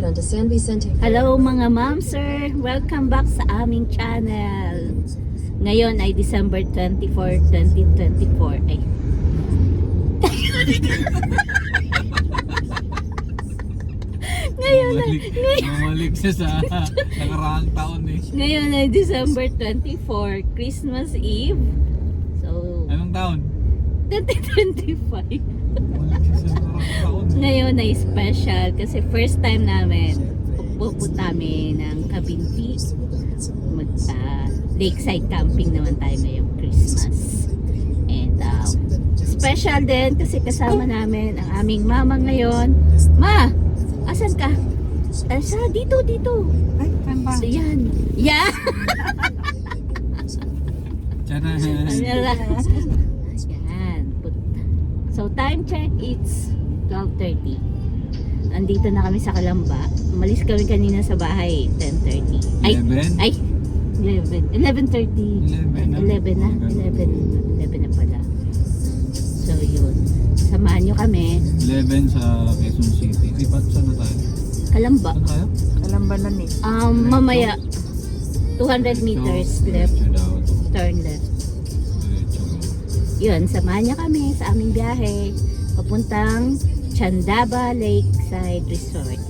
right onto San Vicente. Hello mga ma'am, sir! Welcome back sa aming channel. Ngayon ay December 24, 2024. Ay. Bumalik siya sa nakaraang taon eh. Ngayon ay December 24, Christmas Eve. So, Anong taon? 2025. Bumalik siya sa nakaraang taon eh. Ngayon ay special kasi first time namin pupunta kami ng Cabinti. Lakeside camping naman tayo ngayong Christmas. And special din kasi kasama namin ang aming mama ngayon. Ma! Asan ka? Asa, dito. Ay, saan ba? So, yan. Yan! Tiyan Yan. So, time check, it's 12:30. Andito na kami sa Calamba. Umalis kami kanina sa bahay, 10:30. 11? Ay! 11. 11:30. 11 na. 11 na pala. So, yun. Samahan nyo kami. 11 sa Quezon City. Di ba saan na tayo? Kalamba. Saan tayo? Kalambanan eh. Mamaya, 200 meters left. Diretso daw ito. Turn left. Diretso. Yun, samahan niya kami sa aming biyahe papuntang Chandaba Lakeside Resort.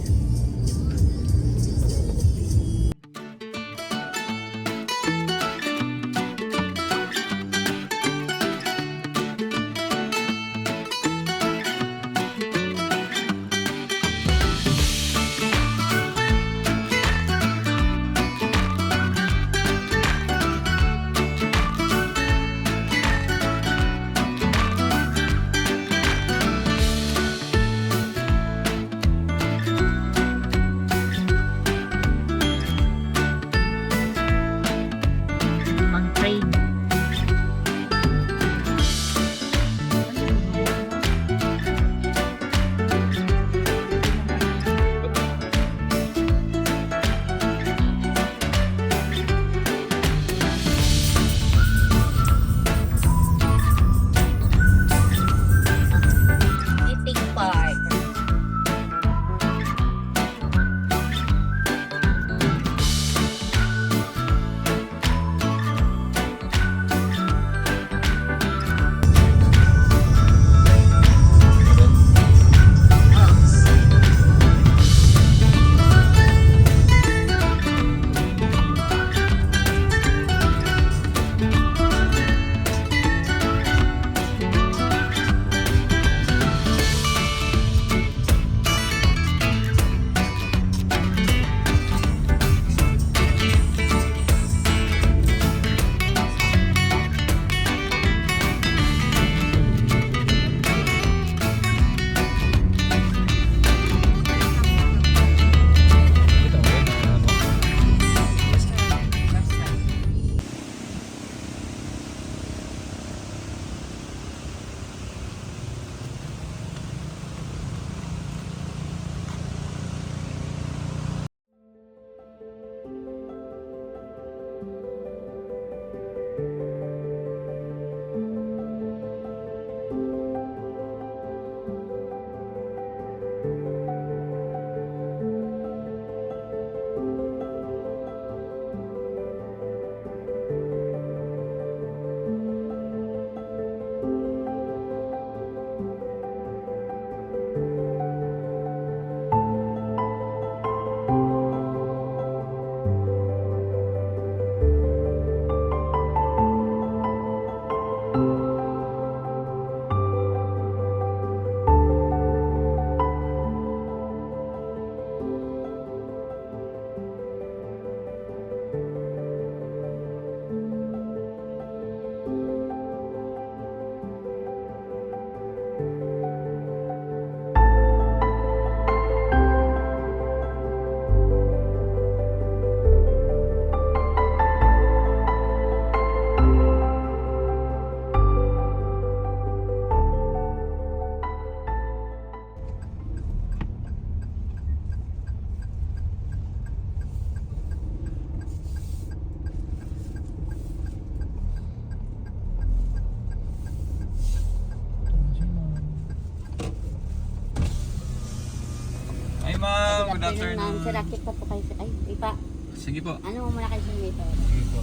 afternoon. ma'am. Sir, akit pa po kayo. Ay, ipa. Sige po. Ano mo muna kayo sa dito? Sige po.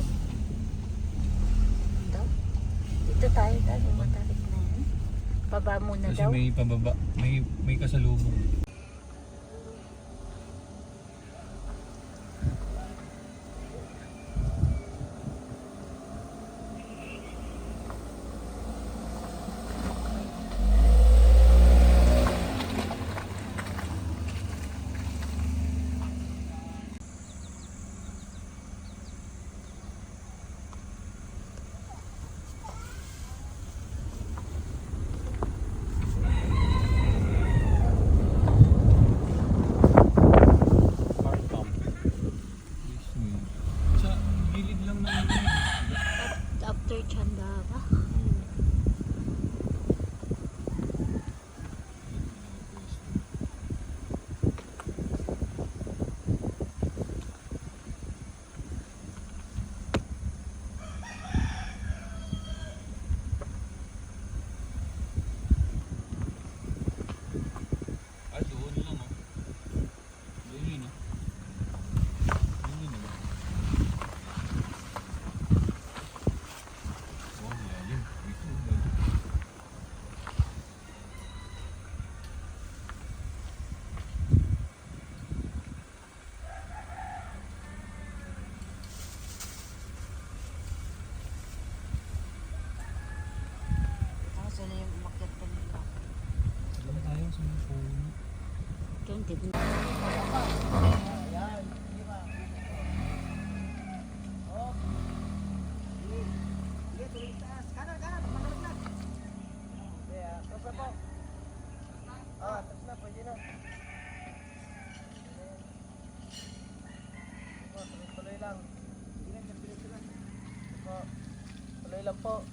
Ito. Dito tayo, tayo matarik na yan. Baba muna Kasi daw. may pababa. May kasalubong. Car pump. Sa gilid lang naman. After Chandaba. Ah, doon lang oh. Doon yun oh. Doon yun oh. Oh, lalim. Ito, lalim. Ako sila yung umakyat pa nila. Doon tayo sa mga phone. Doon din. Tuloy lang po.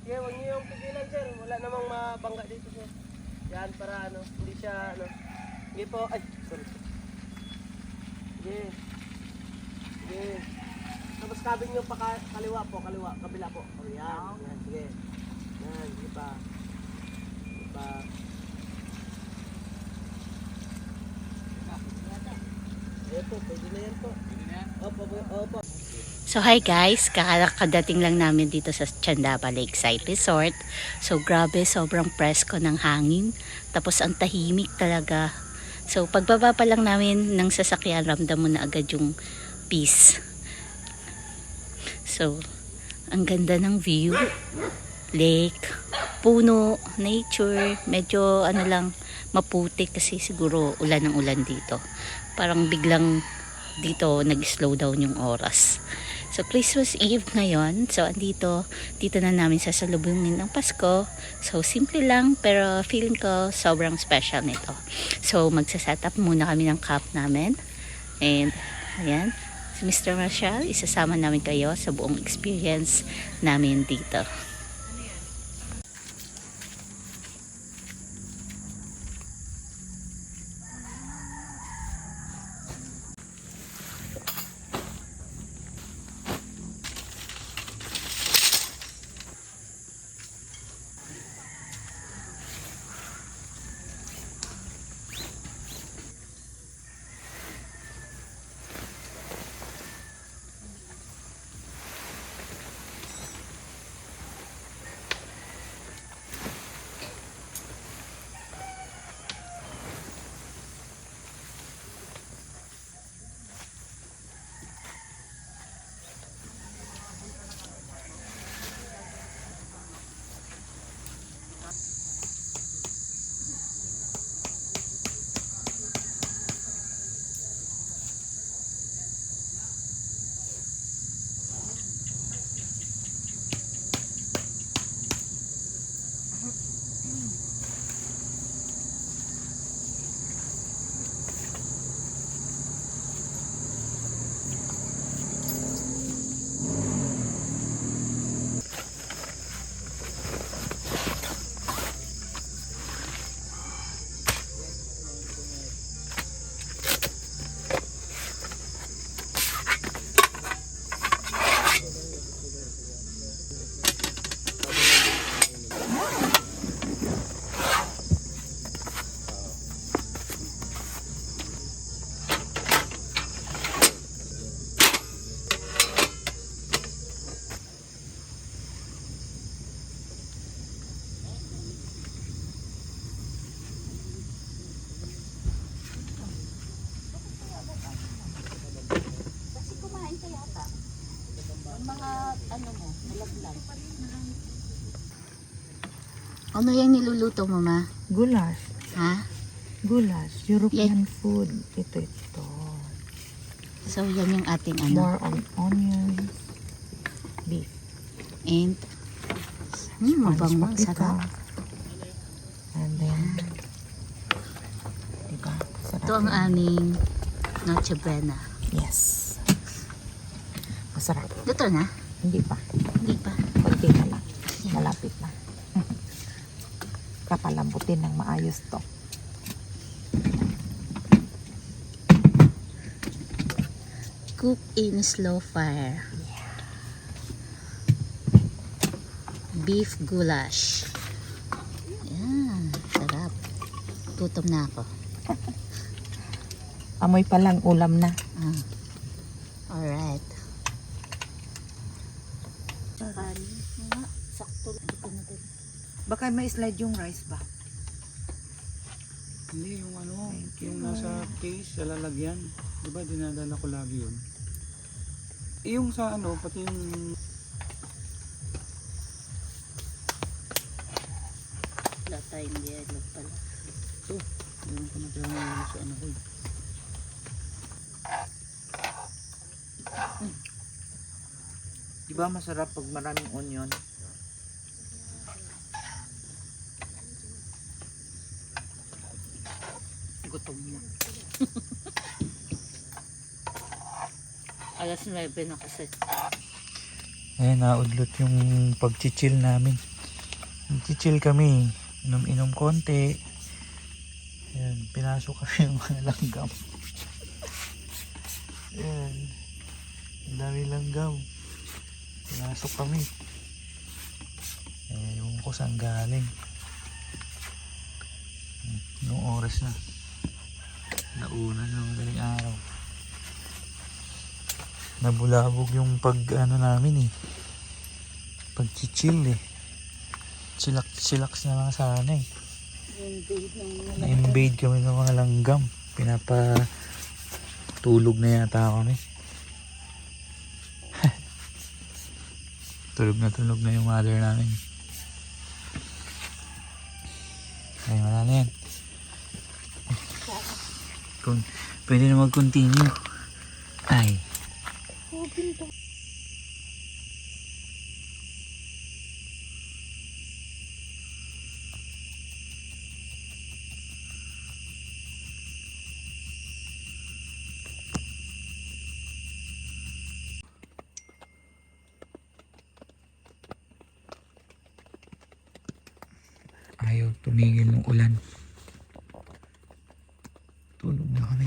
Sige, huwag niyo yung pigilan, sir. Wala namang mabangga dito, sir. Yan, para ano, hindi siya, ano. Sige po. Ay, sorry. Sige. Sige. Tapos kabin niyo pa kaliwa po, kaliwa. Kabila po. O, yan. Yan, sige. Yan, sige pa. Sige pa. Ayan po, pwede na yan po. Pwede na yan? Opo, opo. So hi guys, kakadating lang namin dito sa Chandaba Lakeside Resort. So grabe, sobrang presko ng hangin. Tapos ang tahimik talaga. So pagbaba pa lang namin ng sasakyan, ramdam mo na agad yung peace. So ang ganda ng view. Lake, puno, nature, medyo ano lang, maputi kasi siguro ulan ng ulan dito. Parang biglang dito nag-slow down yung oras. So Christmas Eve ngayon. So andito, dito na namin sasalubungin ng Pasko. So simple lang pero feeling ko sobrang special nito. So magsa-set up muna kami ng camp namin. And ayan, si Mr. Marshall, isasama namin kayo sa buong experience namin dito. Ano yung niluluto mo, ma? Goulash. Ha? Goulash. European food. Ito. So, yan yung ating ano. More on onions. Beef. And, mabango. Spanish Sarap. paprika. And then, diba? Sarap Ito ang yun. aming Noche Buena. Yes. Masarap. Luto na? Hindi pa. Hindi pa. Konti na lang. Malapit na. Kapalambutin ng maayos to. Cook in slow fire. Beef goulash. Yan. Sarap. Gutom na ako. Amoy pa lang, ulam na. Alright. Sakto lang. Ito natin. Baka may slide yung rice ba? Hindi, yung ano, yung nasa case, sa lalagyan. Diba, dinadala ko lagi yun. Yung sa ano, pati yung... Wala tayong yellow pala. Ito, yung pinatira mo sa ano ko. Diba masarap pag maraming onion? Gutom na. Alas 9 na kasi. Ayan, naudlot yung pag-chill namin. Nag-chill kami. Inom-inom konti. Ayan, pinasok kami ng mga langgam. Ayan. Ang dami langgam. Pinasok kami. Eh, yung ko saan galing. Yung oras na. Nauna ng madaling araw. Nabulabog yung pag ano namin eh. Pag-chill eh. Chillax na lang sana eh. Na-invade kami ng mga langgam. Pinapatulog na yata kami. Tulog na yung mother namin. Ay, wala na yan. Kung pwede na mag-continue. Ay. Ayaw tumigil ng ulan. Tulog na kami.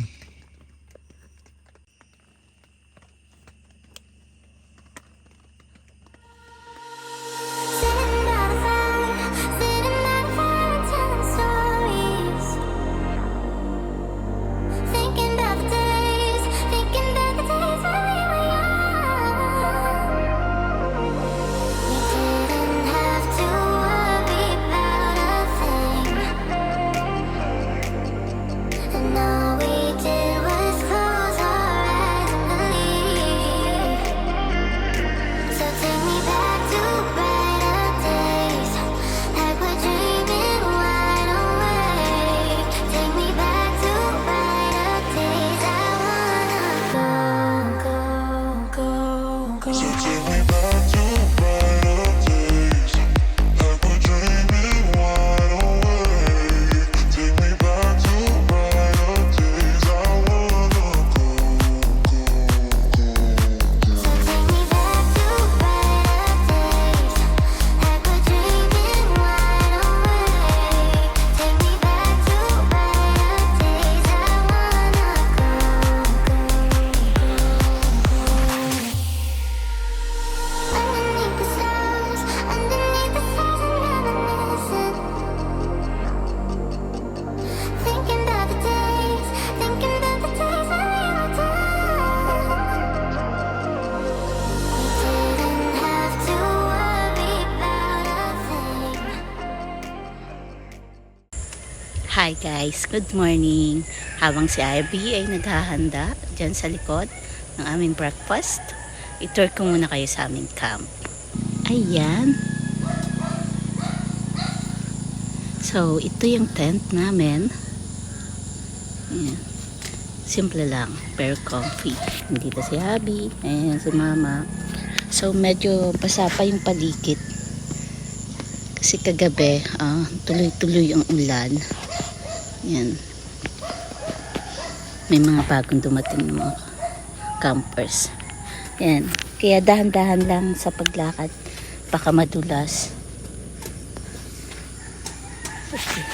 Hi guys, good morning. Habang si Ivy ay naghahanda dyan sa likod ng aming breakfast, i-tour ko muna kayo sa aming camp. Ayan. So, ito yung tent namin. Ayan. Simple lang, pero comfy. Dito si Abby, ayan si Mama. So, medyo basa pa yung paligid. Kasi kagabi, tuloy-tuloy ang ulan. Ayan. May mga bagong dumating ng mga campers. Ayan. Kaya dahan-dahan lang sa paglakad. Baka madulas. Okay.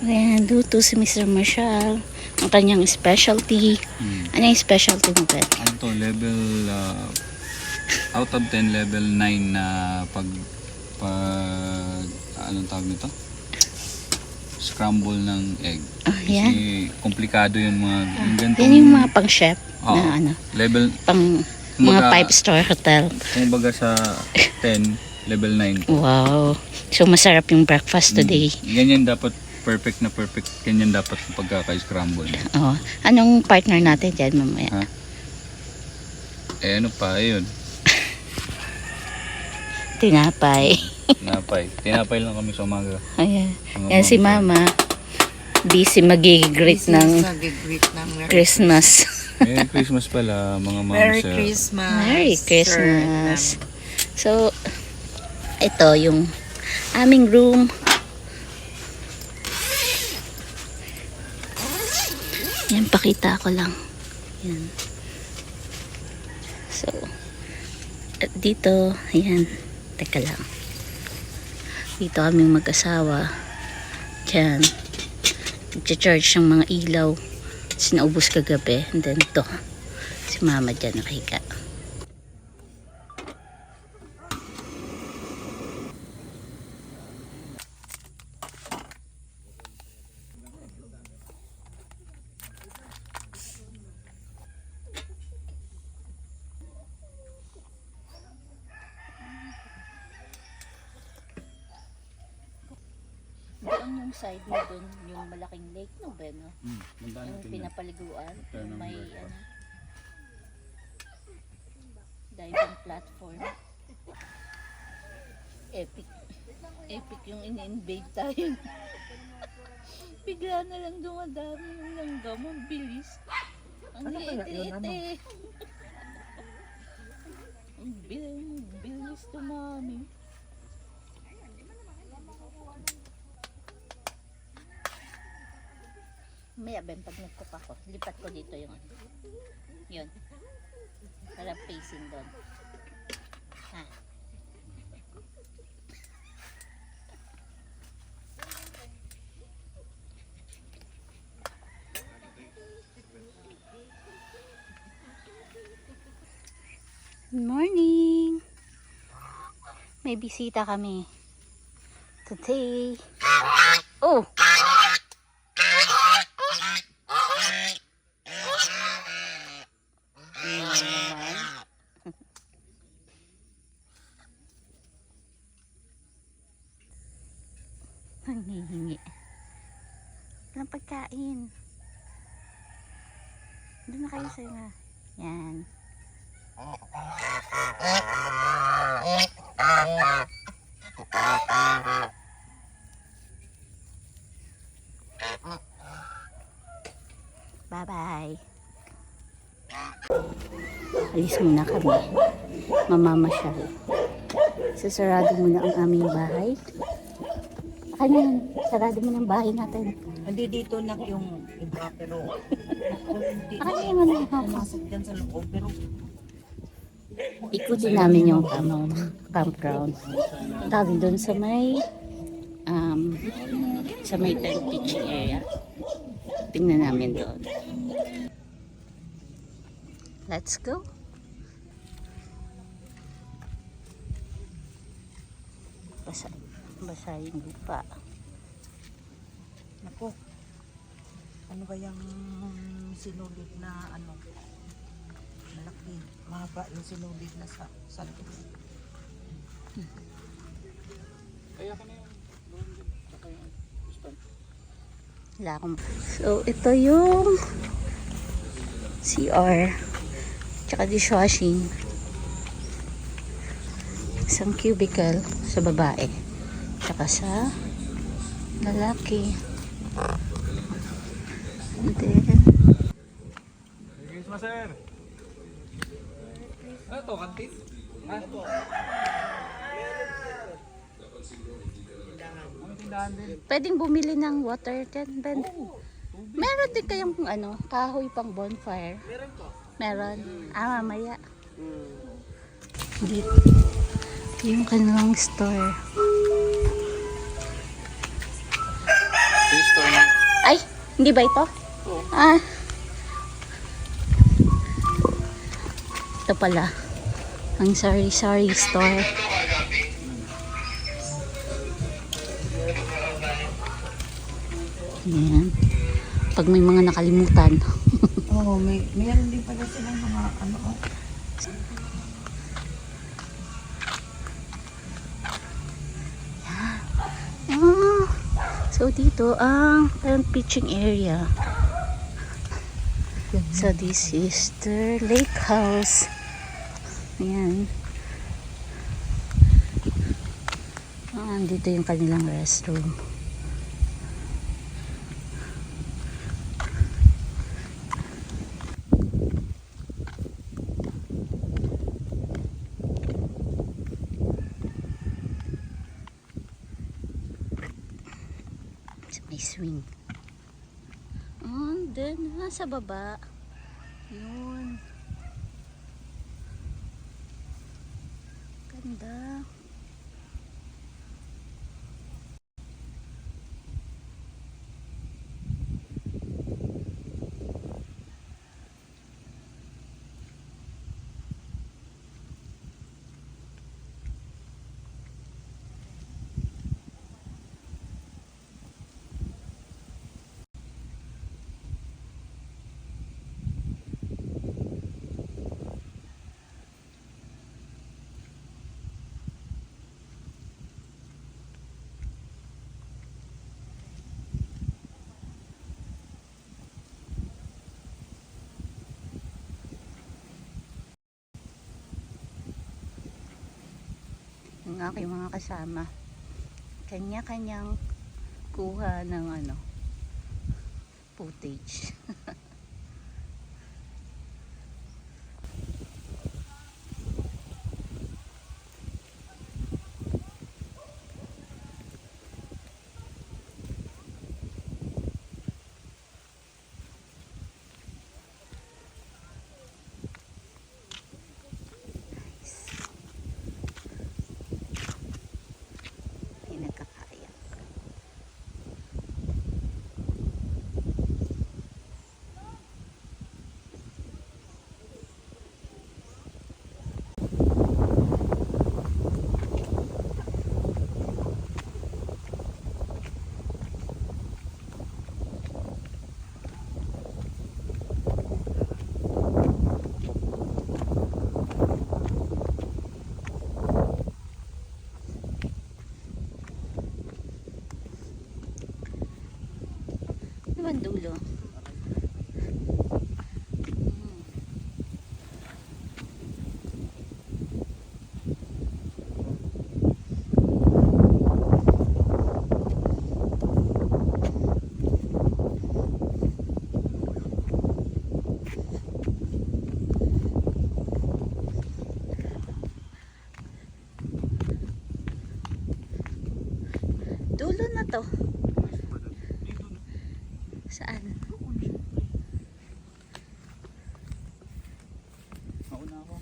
Ayan, luto si Mr. Marshall. Ang kanyang specialty. Ano yung specialty mo, Ben? Ano to, level, out of 10, level 9 na anong tawag nito? Scramble ng egg. Oh, yan. Kasi komplikado yung mga, yung ganitong, Yan yung mga pang-chef Oo. na ano, level, pang Kumbaga, mga 5-star hotel. kung baga sa 10, level 9. Wow. So, masarap yung breakfast today. Ganyan dapat, perfect na perfect. Ganyan dapat pagkaka-scramble. Oh. Anong partner natin dyan mamaya? Ha? Eh ano pa, ayun. Tinapay. Tinapay lang kami sa umaga. Ayan. Mga Yan si Mama. Busy mag-greet ng Nag-greet ng Christmas. Merry Christmas pala, mga mama Merry sir. Christmas. Merry Sir Christmas. So, ito yung aming room. Yan, pakita ko lang. Yan. So, at dito, ayan, teka lang. Dito kaming mag-asawa. Diyan. Nag-charge ng mga ilaw. Sinaubos kagabi. And then ito. Si Mama dyan nakahiga. Doon yung side mo doon, yung malaking lake, no, Ben? No? Yung pinapaliguan, yung may diving platform. Epic. Epic yung in-invade tayo. Bigla na lang dumadami yung langgam. Ang bilis. Ang liit-liit eh. Ang bilis dumami. Maya Ben, pag nag-cook ako, lipat ko dito yung ano. Yun. Para facing doon. Ha. Good morning! May bisita kami. Today. Oh! Nanghihingi ng pagkain. Doon na kayo sa nga. Yan. Bye bye. Alis muna kami. Mamamasyal. Sasarado muna ang aming bahay. Kanya, sarado mo ng bahay natin. Hindi dito na yung iba, pero Kanya mo na. pumasok dyan sa loob, pero Ikutin namin yung campground. Tawag doon sa may tent pitching area. Tingnan namin doon. Let's go. Basa yung lupa. naku, ano ba yung sinulid na ano, malaki, mahaba yung sinulid na sa loob. Kaya ka na yung doon din. Saka yung piston. So, ito yung CR. Tsaka dishwashing. Isang cubicle sa babae. Tsaka sa lalaki. And then, Christmas, sir. Ano to, kantin? Ano to? Ano tindahan din? pwedeng bumili ng water tent then meron din kayong ano, kahoy pang bonfire. Meron. Mamaya. Dito. Ito yung kanilang store. Yung store niya. Ay, hindi ba ito? Ah. Ito pala. Ang sari-sari store. Ayan. Pag may mga nakalimutan. Oo, mayroon din pala silang mga ano. Ah, so dito ang parang pitching area. So this is the lake house. Ayan. Dito yung kanilang restroom. May swing. And then, nasa baba. Yun. Ganda. Ang aking mga kasama, kanya-kanyang kuha ng ano, footage. Nagkakaya. Naman dulo. Dulo na to. Saan? Mauna ako.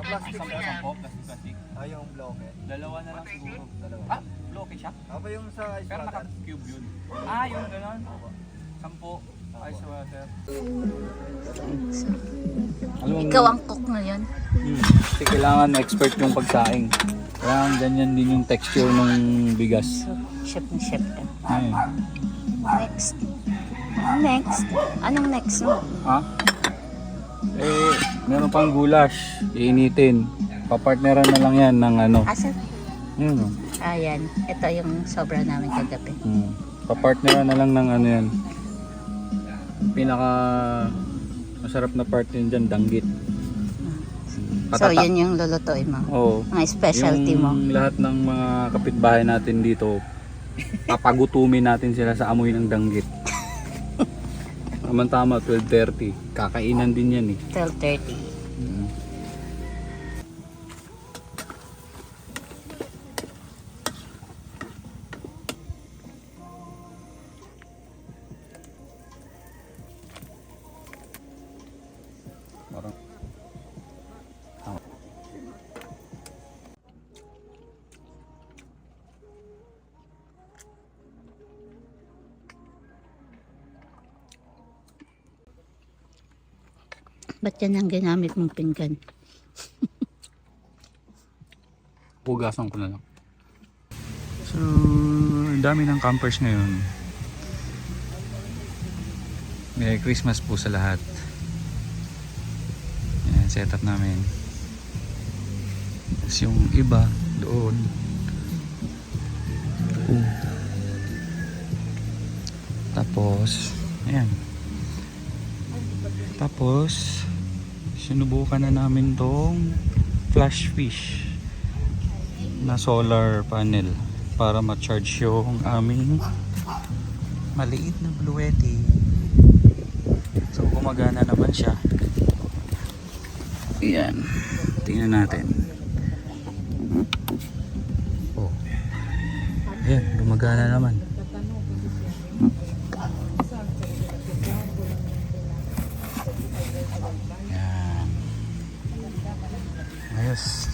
plastic. Plastic. yung bloke. Dalawa na lang siguro. Dalawa. Bloke siya? Apa yung sa ice Pero water? naka-cube yun. Yung gano'n. 10 ice water. Ikaw ang cook ngayon. Kasi kailangan expert yung pagsaing. Kailangan ganyan din yung texture ng bigas. Chef na chef ka. Ayun. Next. Next? Anong next mo? Ha? Meron pang gulash. Iinitin. Papartneran na lang yan ng ano. Asa? Yun. Ayan. Ito yung sobra namin kagabi. Papartneran na lang ng ano yan. Pinaka masarap na part yun dyan, danggit. So, yun yung lulutuin mo. Oo. Ang specialty mo. Yung lahat ng mga kapitbahay natin dito, papagutumin natin sila sa amoy ng danggit. Tama 12:30. Kakainan din yan eh. 12:30. Parang Ba't yan ang ginamit mong pinggan? hugasan ko na lang. So, ang dami ng campers ngayon. Merry Christmas po sa lahat. Yan, setup namin. Tapos yung iba doon. Tapos, ayan. Tapos, sinubukan na namin tong flash fish na solar panel para ma-charge yung aming maliit na bluetti. So gumagana naman siya. Ayan, tingnan natin. Oh, ayan, gumagana naman. Ayan, ayos.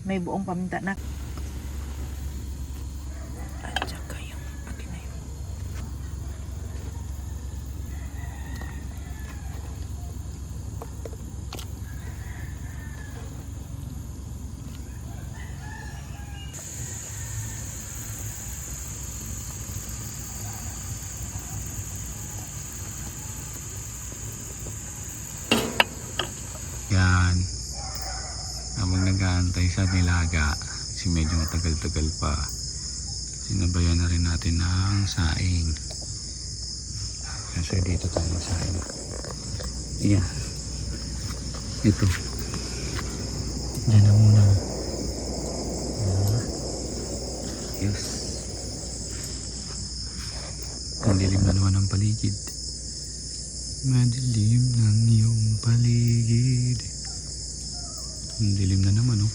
May buong paminta na. At saka yung akin na yun. Yan. Habang nag-aantay sa nilaga, kasi medyo matagal-tagal pa, sinabayan na rin natin ng saing. Kasi dito tayo ng saing. Yan. Ito. Diyan na muna. Yes. Ang dilim na naman ang paligid. Madilim ng iyong paligid. Ang dilim na naman, oh.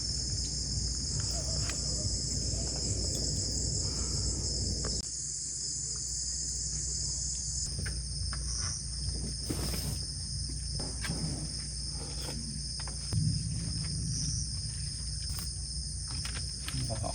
Baka.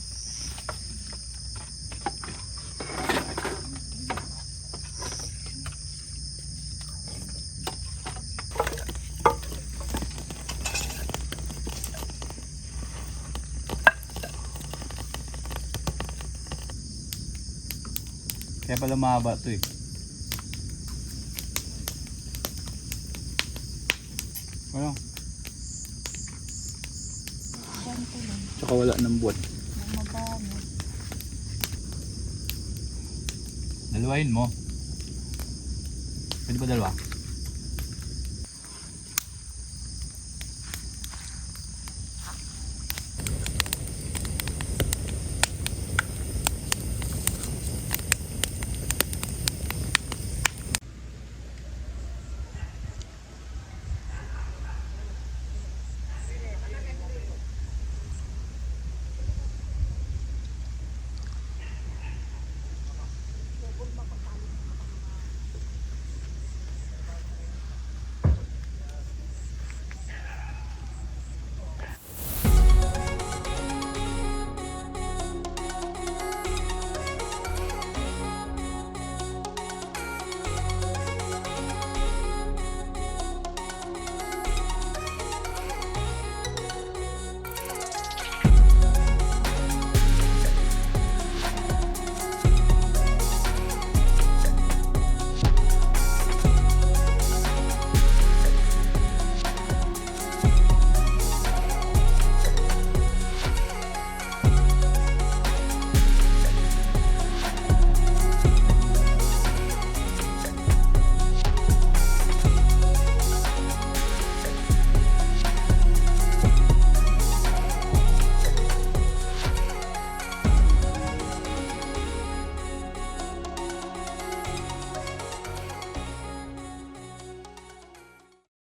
Kaya pala mahaba ito eh. Ano? Tsaka wala ng buwan. Dalawain mo. Pwede ba dalawa?